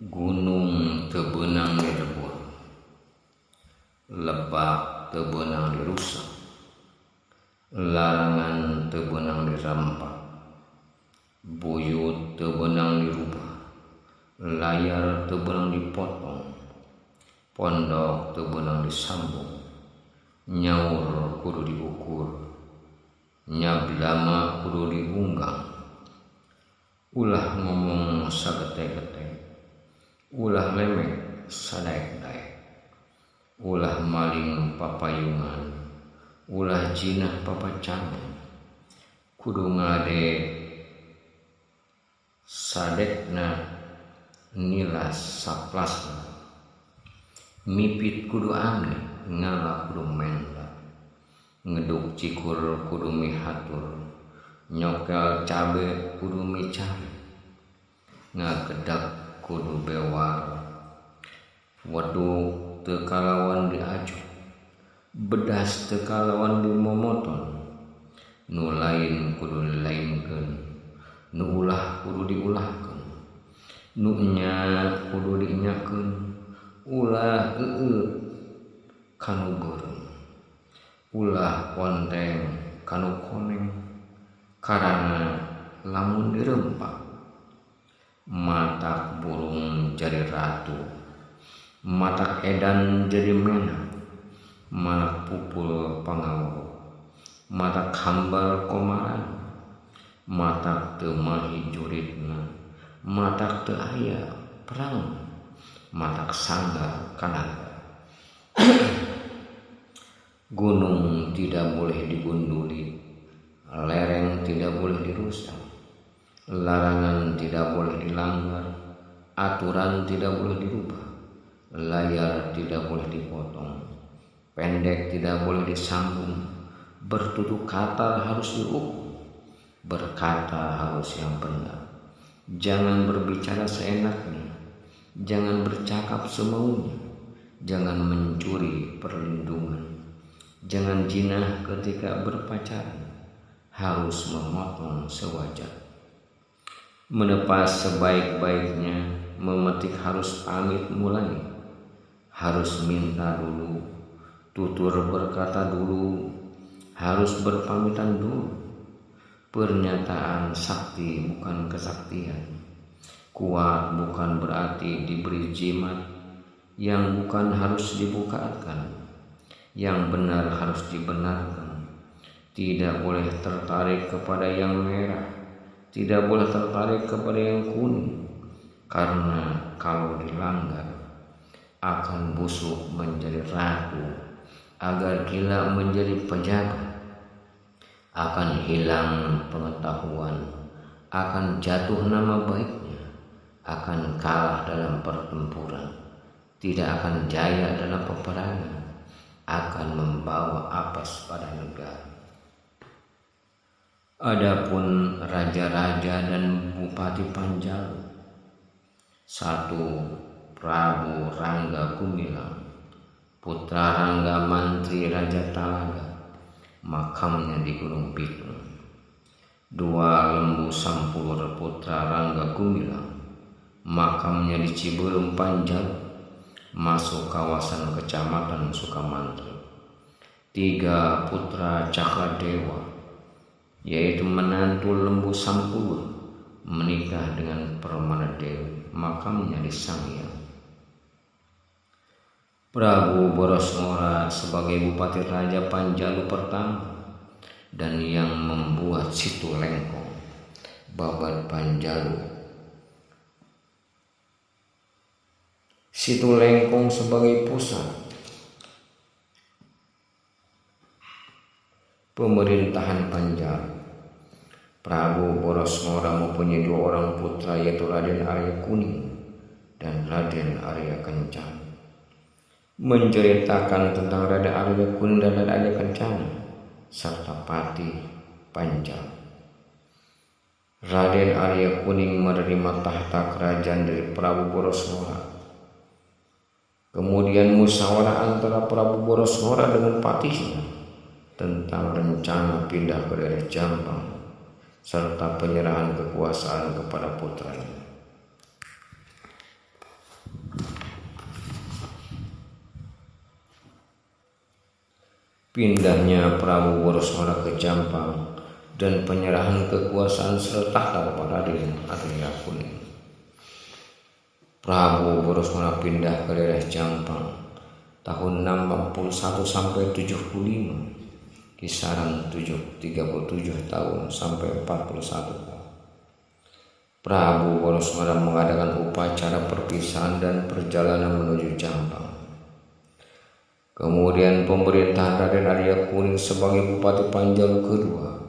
Gunung teu beunang direbut, lebak teu beunang dirusak, larangan teu beunang dirampak, buyut teu beunang dirubah, layar teu beunang dipotong, pondok teu beunang disambung, nyaur kudu diukur, nyablama kudu diunggang, ulah ngomong sagete-gete, ulah lemek sadaek-daek, ulah maling papayungan, ulah jinah papacangan, kudu ngade sadekna nilas saplasna, mipit kudu amli, ngala kudu menda, ngeduk cikur kudu mihatur, nyokel cabe kudu micari, ngagedak kudu bewar, weduk teu kalawan diaju, bedas teu kalawan dimomoton, nu lain kudu dilainkeun, nu ulah kudu diulahkeun, nu enya kudu dienyakeun, ulah kanu beureum, ulah konteng kanu koneng, karana lamun dirempak matak burung jadi ratu, matak edan jadi menang, matak pupul pangawuh, matak hambal komaran, matak teu mahi juritna, matak teu aya perang, matak sanggar kanaga. Gunung tidak boleh digunduli, lereng tidak boleh dirusak, larangan tidak boleh dilanggar, aturan tidak boleh dirubah, layar tidak boleh dipotong, pendek tidak boleh disambung, bertutur kata harus diukur, berkata harus yang benar, jangan berbicara seenaknya, jangan bercakap semaunya, jangan mencuri perlindungan, jangan jinah ketika berpacaran, harus memotong sewajar, menepas sebaik-baiknya, memetik harus pamit mulai, harus minta dulu, tutur berkata dulu, harus berpamitan dulu, pernyataan sakti bukan kesaktian, kuat bukan berarti diberi jimat, yang bukan harus dibukakan, yang benar harus dibenarkan, tidak boleh tertarik kepada yang merah, tidak boleh tertarik kepada yang kuning, karena kalau dilanggar akan busuk menjadi ratu, agar gila menjadi pejabat, akan hilang pengetahuan, akan jatuh nama baiknya, akan kalah dalam pertempuran, tidak akan jaya dalam peperangan, akan membawa apes pada negara. Adapun raja-raja dan bupati Panjalu, 1. Prabu Rangga Gumilang, putra Rangga Mantri Raja Talaga, makamnya di Gunung Pitung. 2. Lembu Sampur, putra Rangga Gumilang, makamnya di Ciberem Panjalu, masuk kawasan Kecamatan Sukamantri. 3. Putra Cakradewa, yaitu menantu Lembu Sampur, menikah dengan Permana Dewi, makamnya di Sangiang. Prabu Borosngora sebagai Bupati Raja Panjalu pertama dan yang membuat Situ Lengkong, Babat Panjalu. Situ Lengkong sebagai pusat pemerintahan Panjalu. Prabu Borosngora mempunyai 2 orang putra, yaitu Raden Arya Kuning dan Raden Arya Kencana. Menceritakan tentang Raden Arya Kuning dan Raden Arya Kencana serta Pati Panjalu. Raden Arya Kuning menerima tahta kerajaan dari Prabu Borosngora. Kemudian musyawarah antara Prabu Borosngora dengan patihnya tentang rencana pindah ke daerah Jampang serta penyerahan kekuasaan kepada putranya. Pindahnya Prabu Borosmora ke Jampang dan penyerahan kekuasaan serta kepada Raden Arya Kuning. Prabu Borosmora pindah ke daerah Jampang tahun 61 sampai 75, kisaran 37 tahun sampai 41 tahun. Prabu Borosmora mengadakan upacara perpisahan dan perjalanan menuju Jampang. Kemudian pemerintahan Raden Arya Kuning sebagai Bupati Panjalu kedua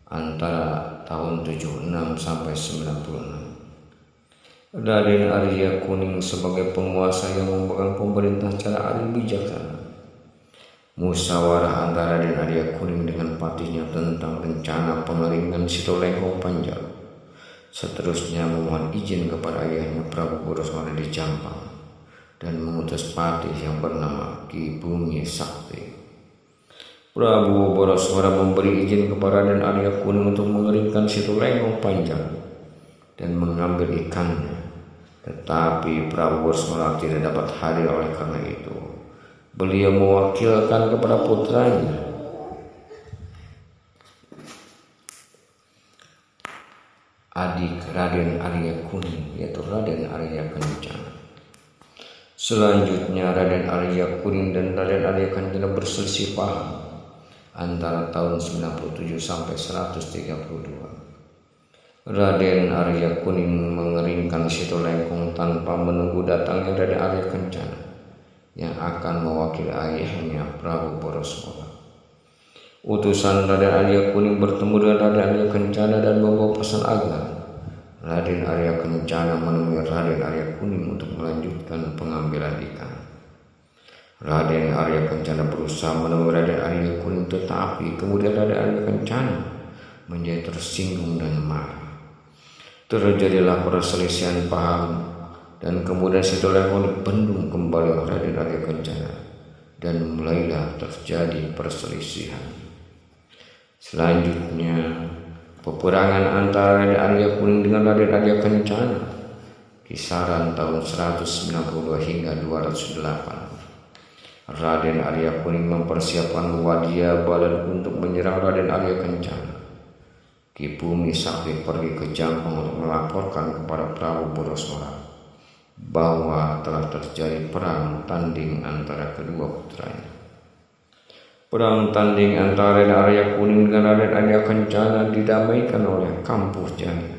antara tahun 76 sampai 96. Raden Arya Kuning sebagai penguasa yang memegang pemerintah secara adil bijaksana. Musyawarah antara Raden Arya Kuning dengan patinya tentang rencana pengeringan Situlengkong Panjalu. Seterusnya memohon izin kepada ayahnya Prabu Borosmora di Jampang dan mengutus patih yang bernama Ki Bumi Sakti. Prabu Borosmora memberi izin kepada Raden Arya Kuning untuk mengeringkan Situlengkong Panjalu dan mengambil ikannya, tetapi Prabu Borosmora tidak dapat hadir. Oleh karena itu, beliau mewakilkan kepada putranya, adik Raden Arya Kuning, yaitu Raden Arya Kencana. Selanjutnya Raden Arya Kuning dan Raden Arya Kencana berselisih paham antara tahun 97 sampai 132. Raden Arya Kuning mengeringkan Situlengkong tanpa menunggu datangnya Raden Arya Kencana yang akan mewakili ayahnya Prabu Borosmora. Utusan Raden Arya Kuning bertemu dengan Raden Arya Kencana dan membawa pesan agar Raden Arya Kencana menemui Raden Arya Kuning untuk melanjutkan pengambilan ikan. Raden Arya Kencana berusaha menemui Raden Arya Kuning, tetapi kemudian Raden Arya Kencana menjadi tersinggung dan marah. Terjadilah perselisihan paham dan kemudian Situlengkong dibendung kembali oleh Raden Arya Kencana dan mulailah terjadi perselisihan. Selanjutnya peperangan antara Raden Arya Kuning dengan Raden Arya Kencana kisaran tahun 192 hingga 208. Raden Arya Kuning mempersiapkan wadia balan untuk menyerang Raden Arya Kencana. Ki Bumi Sakti pergi ke Jampang untuk melaporkan kepada Prabu Borosmora bahwa telah terjadi perang tanding antara kedua putranya. Perang tanding antara Raden Arya Kuning dengan Raden Arya Kencana didamaikan oleh Kampuh Jaya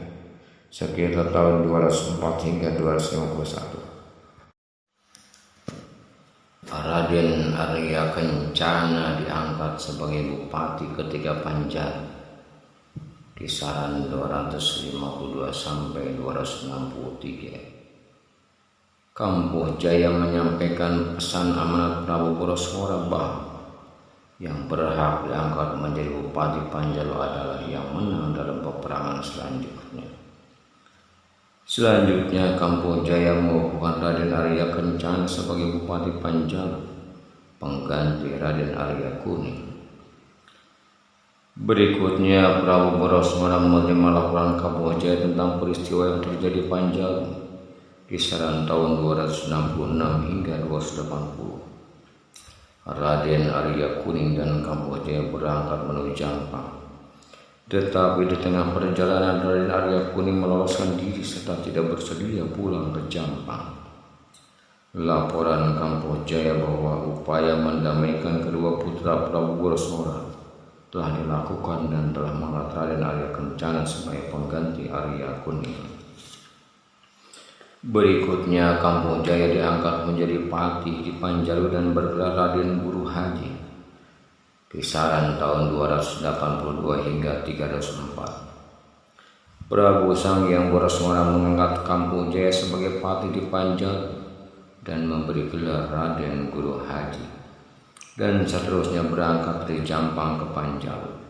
sekitar tahun 204 hingga 251. Raden Arya Kencana diangkat sebagai Bupati ketiga Panjalu kisaran 252 sampai 263. Kampuh Jaya menyampaikan pesan amanat Prabu Borosmora bahwa yang berhak diangkat menjadi Bupati Panjalu adalah yang menang dalam peperangan selanjutnya. Selanjutnya Kampuh Jaya mengukuhkan Raden Arya Kencana sebagai Bupati Panjalu pengganti Raden Arya Kuning. Berikutnya Prabu Borosmora menerima laporan Kampuh Jaya tentang peristiwa yang terjadi Panjalu kisaran tahun 266 hingga 280. Raden Arya Kuning dan Kampuh Jaya berangkat menuju Jampang. Tetapi di tengah perjalanan Raden Arya Kuning meloloskan diri serta tidak bersedia pulang ke Jampang. Laporan Kampuh Jaya bahwa upaya mendamaikan kedua putra Prabu Borosmora telah dilakukan dan telah mengangkat Raden Arya Kencana sebagai pengganti Arya Kuning. Berikutnya Kampuh Jaya diangkat menjadi patih di Panjalu dan bergelar Raden Guru Haji kisaran tahun 282 hingga 304. Prabu Sanghyang Borosmora mengangkat Kampuh Jaya sebagai patih di Panjalu dan memberi gelar Raden Guru Haji dan seterusnya berangkat dari Jampang ke Panjalu.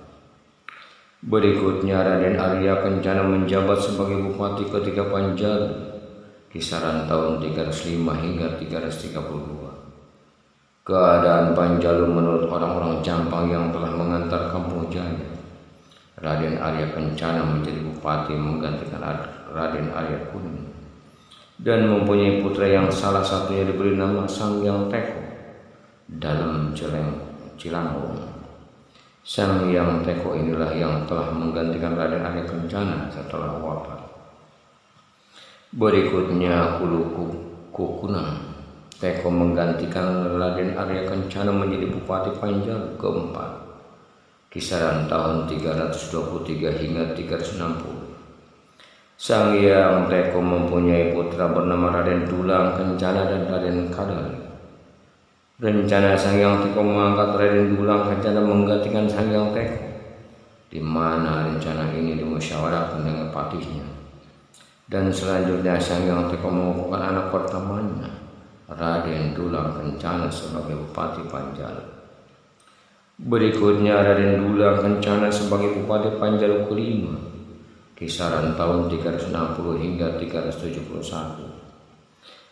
Berikutnya Raden Arya Kencana menjabat sebagai Bupati ketiga Panjalu kisaran tahun 305 hingga 332. Keadaan Panjalu menurut orang-orang Jampang yang telah mengantar Kampuh Jaya. Raden Arya Kencana menjadi Bupati menggantikan Raden Arya Kuning dan mempunyai putra yang salah satunya diberi nama Sanghyang Teko dalam Cilanggong. Sang Hyang Teko inilah yang telah menggantikan Raden Arya Kencana setelah wafat. Berikutnya Kukuna Teko menggantikan Raden Arya Kencana menjadi Bupati Panjalu keempat, kisaran tahun 323 hingga 360. Sang Hyang Teko mempunyai putra bernama Raden Dulang Kencana dan Raden Kadali. Rencana Sang Hyang Teko mengangkat Raden Dulang Kencana menggantikan Sang Hyang Teko, di mana rencana ini dimusyawarahkan dengan patihnya. Dan selanjutnya Sang Hyang Teko mengukuhkan anak pertamanya, Raden Dulang Kencana sebagai Bupati Panjalu. Berikutnya Raden Dulang Kencana sebagai Bupati Panjalu kelima, kisaran tahun 360 hingga 371.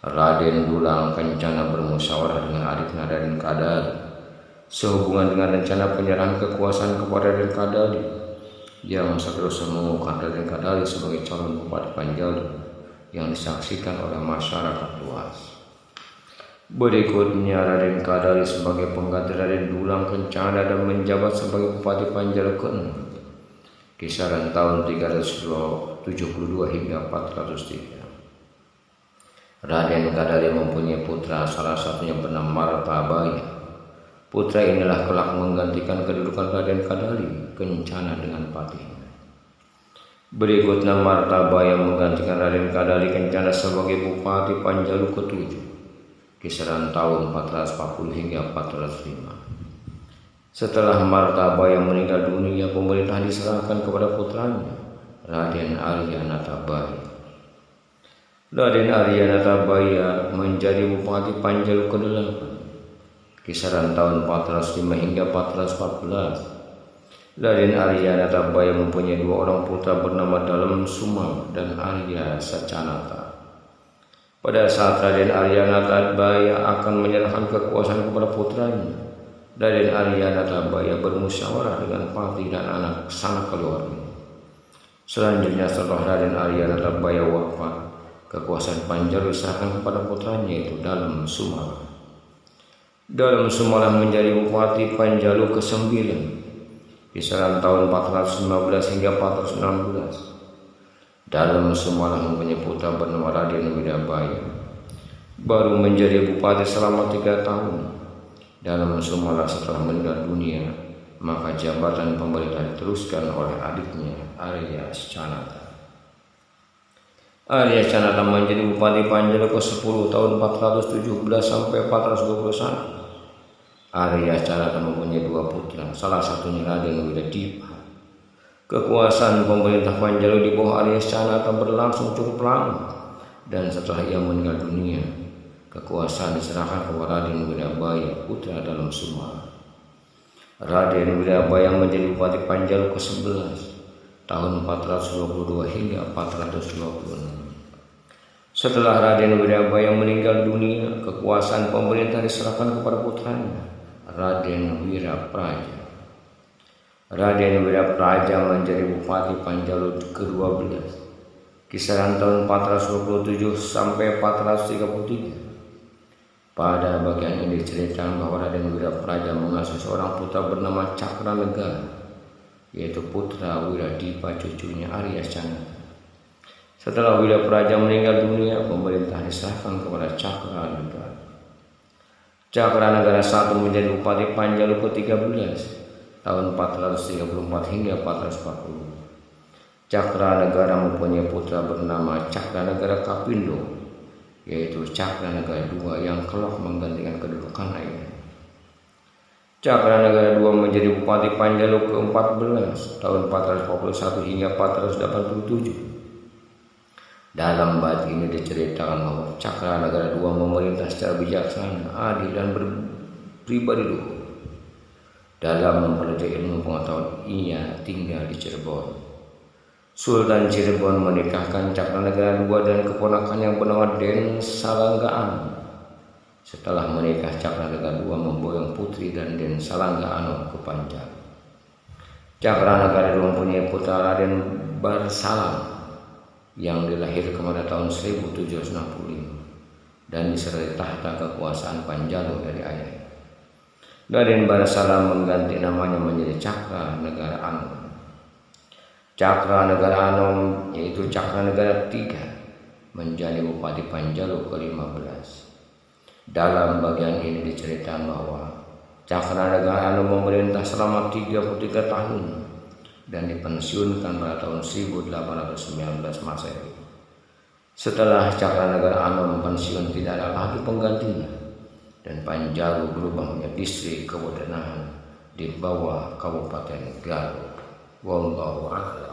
Raden Dulang Kencana bermusyawarah dengan adiknya Raden Kadali sehubungan dengan rencana penyerahan kekuasaan kepada Raden Kadali, yang seterusnya mengukuhkan Raden Kadali sebagai calon Bupati Panjalu yang disaksikan oleh masyarakat luas. Berikutnya Raden Kadali sebagai pengganti Raden Dulang Kencana dan menjabat sebagai Bupati Panjalu ke-6, kisaran tahun 372 hingga 403. Raden Kadali mempunyai putra, salah satunya bernama Martabaya. Putra inilah kelak menggantikan kedudukan Raden Kadali Kencana dengan patihnya. Berikutnya Martabaya menggantikan Raden Kadali Kencana sebagai Bupati Panjalu ke-7, kisaran tahun 440 hingga 405. Setelah Martabaya meninggal dunia, pemerintahan diserahkan kepada putranya, Raden Arya Natabaya. Raden Arya Natabaya menjadi Bupati Panjalu ke-8, kisaran tahun 405 hingga 414. Raden Arya Natabaya mempunyai dua orang putra bernama Dalem Sumang dan Arya Sacanata. Pada saat Raden Arya Natabaya akan menyerahkan kekuasaan kepada putranya, Raden Arya Natabaya bermusyawarah dengan patih dan anak sanak keluarga. Selanjutnya setelah Raden Arya Natabaya wafat, kekuasaan Panjalu diserahkan kepada putranya, yaitu Dalem Sumala. Dalem Sumala menjadi Bupati Panjalu ke-9, kisaran tahun 415 hingga 416. Dalem Sumala mempunyai putra bernama Raden Widabaya. Baru menjadi bupati selama 3 tahun. Dalem Sumala setelah meninggal dunia, maka jabatan pemerintah diteruskan oleh adiknya Arya Canata. Arya Canata menjadi Bupati Panjalu ke-10 tahun 417 sampai 421. Arya Canata mempunyai 2 putra, salah satunya Raden Widadipa. Kekuasaan pemerintah Panjalu di bawah Arya Canata berlangsung cukup lama, dan setelah ia meninggal dunia, kekuasaan diserahkan kepada Raden Widabaya, putra Dalem Sumala. Raden Widabaya menjadi Bupati Panjalu ke-11 tahun 422 hingga 426. Setelah Raden Widabaya meninggal dunia, kekuasaan pemerintah diserahkan kepada putranya, Raden Wirapraja. Raden Wirapraja menjadi Bupati Panjalu ke-12, kisaran tahun 427 sampai 433. Pada bagian ini diceritakan bahwa Raden Wirapraja mengasuh seorang putra bernama Cakranegara, yaitu putra Widadipa, cucunya Arya Canata. Setelah Wirapraja meninggal dunia, pemerintah diserahkan kepada Cakranegara. Cakranegara I menjadi Bupati Panjalu ke-13 tahun 434 hingga 440. Cakranegara mempunyai putra bernama Cakranegara Kapindo, yaitu Cakranegara II yang kelak menggantikan kedudukan ayahnya. Cakranegara II menjadi Bupati Panjalu ke-14 tahun 441 hingga 487. Dalam bait ini diceritakan bahwa Cakranegara II memerintah secara bijaksana, adil dan berpribadi luhur. Dalam mempelajari ilmu pengetahuan, ia tinggal di Cirebon. Sultan Cirebon menikahkan Cakranegara II dan keponakan yang bernama Den Salanggaano. Setelah menikah, Cakranegara II memboyong putri dan Den Salanggaano ke Panjalu. Cakranegara II mempunyai putra Raden Barsalam yang dilahirkan pada tahun 1765 dan disertai tahta kekuasaan Panjalu dari ayahnya. Raden Barasala mengganti namanya menjadi Cakra Negara Anom. Cakra Negara Anom yaitu Cakra Negara 3 menjadi Bupati Panjalu ke-15. Dalam bagian ini diceritakan bahwa Cakra Negara Anom memerintah selama 33 tahun dan dipensiunkan pada tahun 1819 Masehi. Setelah Cakra Negara Anom pensiun tidak ada lagi penggantinya dan Panjalu berubah menjadi distrik kewenangan di bawah Kabupaten Garut. Wallahu a'lam.